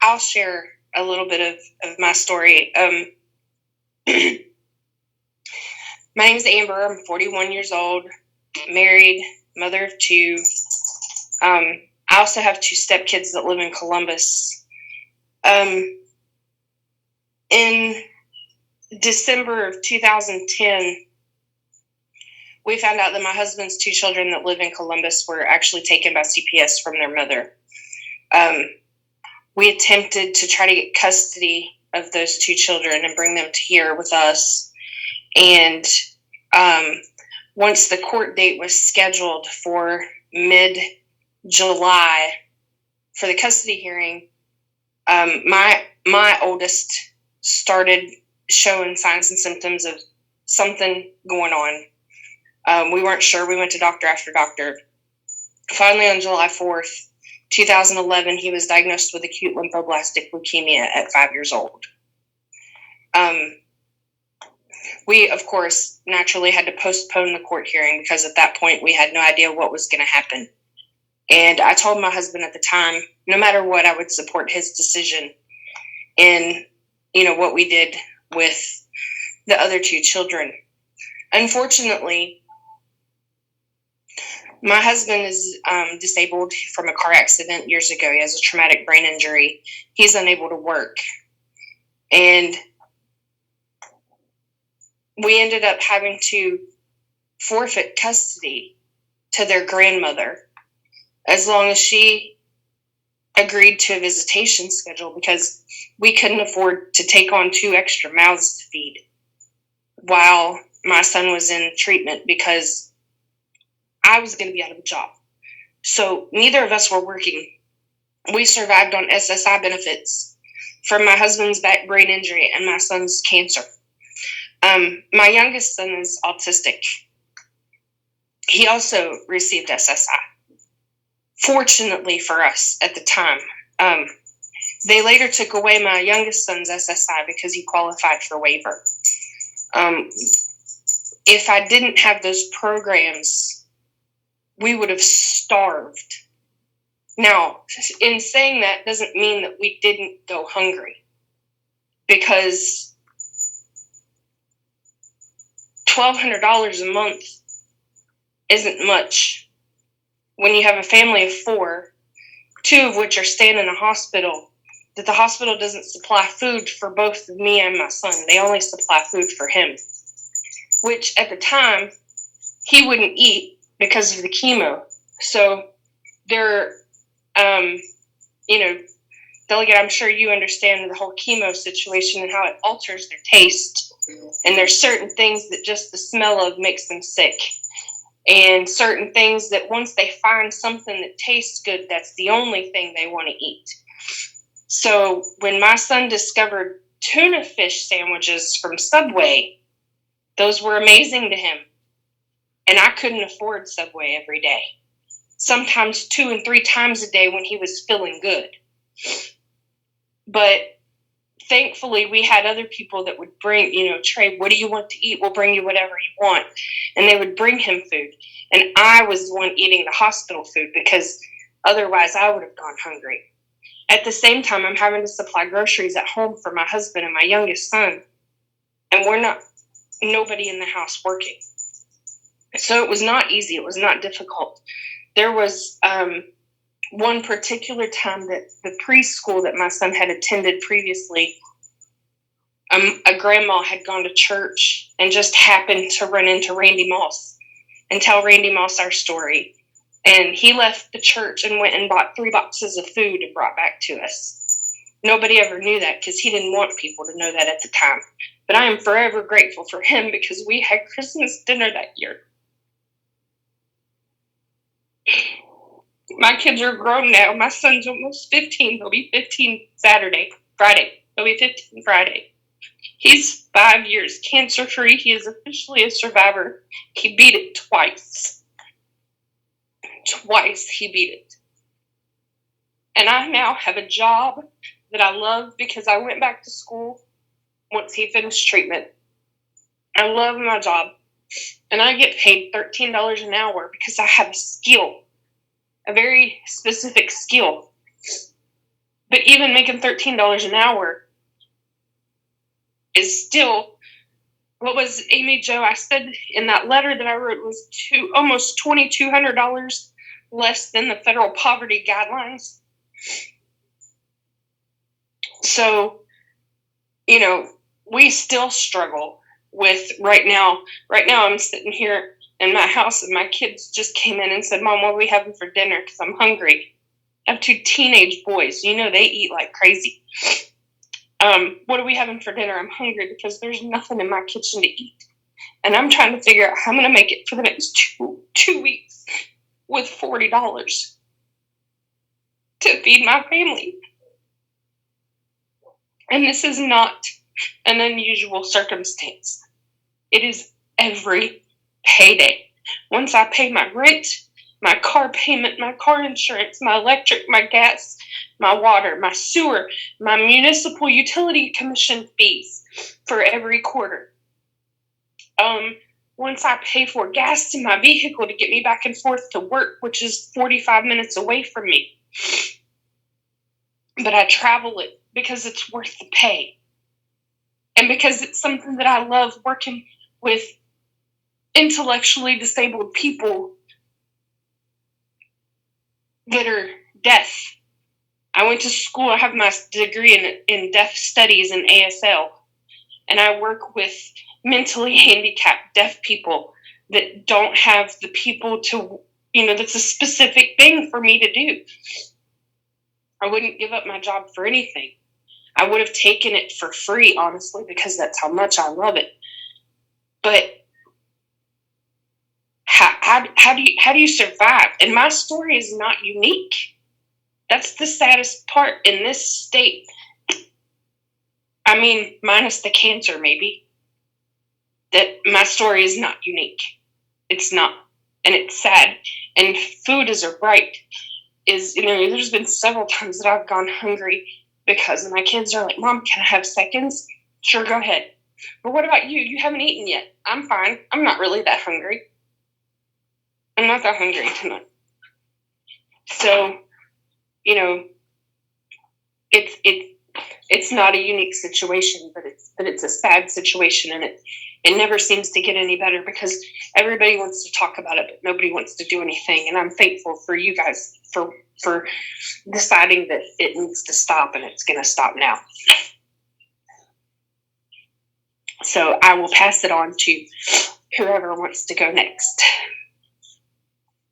I'll share a little bit of my story. My name is Amber. I'm 41 years old, married, mother of two. I also have two stepkids that live in Columbus. In December of 2010, we found out that my husband's two children that live in Columbus were actually taken by CPS from their mother. We attempted to try to get custody of those two children and bring them here with us. And once the court date was scheduled for mid-July for the custody hearing, my oldest started showing signs and symptoms of something going on. We weren't sure. We went to doctor after doctor. Finally, on July 4th, 2011, he was diagnosed with acute lymphoblastic leukemia at 5 years old. We, of course, naturally had to postpone the court hearing because at that point we had no idea what was going to happen. And I told my husband at the time, no matter what, I would support his decision in, what we did with the other two children. Unfortunately, my husband is disabled from a car accident years ago. He has a traumatic brain injury. He's unable to work. And we ended up having to forfeit custody to their grandmother as long as she agreed to a visitation schedule, because we couldn't afford to take on 2 extra mouths to feed while my son was in treatment, because I was going to be out of a job. So neither of us were working. We survived on SSI benefits from my husband's back brain injury and my son's cancer. My youngest son is autistic. He also received SSI. Fortunately for us at the time, they later took away my youngest son's SSI because he qualified for waiver. If I didn't have those programs, we would have starved. Now, in saying that doesn't mean that we didn't go hungry, because $1,200 a month isn't much when you have a family of 4, 2 of which are staying in a hospital, that the hospital doesn't supply food for both me and my son. They only supply food for him, which at the time he wouldn't eat because of the chemo. So they're, Delegate, I'm sure you understand the whole chemo situation and how it alters their taste. And there's certain things that just the smell of makes them sick. And certain things that once they find something that tastes good, that's the only thing they want to eat. So when my son discovered tuna fish sandwiches from Subway, those were amazing to him. And I couldn't afford Subway every day. Sometimes 2 and 3 times a day when he was feeling good. But thankfully, we had other people that would bring, Trey, what do you want to eat? We'll bring you whatever you want. And they would bring him food. And I was the one eating the hospital food, because otherwise I would have gone hungry. At the same time, I'm having to supply groceries at home for my husband and my youngest son. And nobody in the house working. So it was not easy. It was not difficult. There was one particular time that the preschool that my son had attended previously, a grandma had gone to church and just happened to run into Randy Moss and tell Randy Moss our story. And he left the church and went and bought 3 boxes of food and brought back to us. Nobody ever knew that because he didn't want people to know that at the time. But I am forever grateful for him, because we had Christmas dinner that year. My kids are grown now. My son's almost 15. He'll be 15 Friday. He'll be 15 Friday. He's 5 years cancer-free. He is officially a survivor. He beat it twice. Twice he beat it. And I now have a job that I love because I went back to school once he finished treatment. I love my job. And I get paid $13 an hour because I have a skill. A very specific skill. But even making $13 an hour is still, what was Amy Jo? I said in that letter that I wrote was almost $2,200 less than the federal poverty guidelines. So, we still struggle with right now. Right now, I'm sitting here in my house, and my kids just came in and said, "Mom, what are we having for dinner? Because I'm hungry." I have 2 teenage boys. They eat like crazy. What are we having for dinner? I'm hungry because there's nothing in my kitchen to eat. And I'm trying to figure out how I'm going to make it for the next two weeks with $40 to feed my family. And this is not an unusual circumstance. It is every payday. Once I pay my rent, my car payment, my car insurance, my electric, my gas, my water, my sewer, my municipal utility commission fees for every quarter. Once I pay for gas in my vehicle to get me back and forth to work, which is 45 minutes away from me. But I travel it because it's worth the pay. And because it's something that I love, working with intellectually disabled people that are deaf. I went to school. I have my degree in deaf studies in ASL. And I work with mentally handicapped deaf people that don't have the people to, that's a specific thing for me to do. I wouldn't give up my job for anything. I would have taken it for free, honestly, because that's how much I love it. But how do you survive? And my story is not unique. That's the saddest part in this state. I mean, minus the cancer, maybe. That my story is not unique. It's not. And it's sad. And food is a right. There's been several times that I've gone hungry because my kids are like, "Mom, can I have seconds?" Sure, go ahead. But what about you? You haven't eaten yet. I'm fine. I'm not really that hungry. I'm not that hungry tonight. So, it's not a unique situation, but it's a sad situation, and it never seems to get any better because everybody wants to talk about it, but nobody wants to do anything. And I'm thankful for you guys for deciding that it needs to stop, and it's going to stop now. So I will pass it on to whoever wants to go next.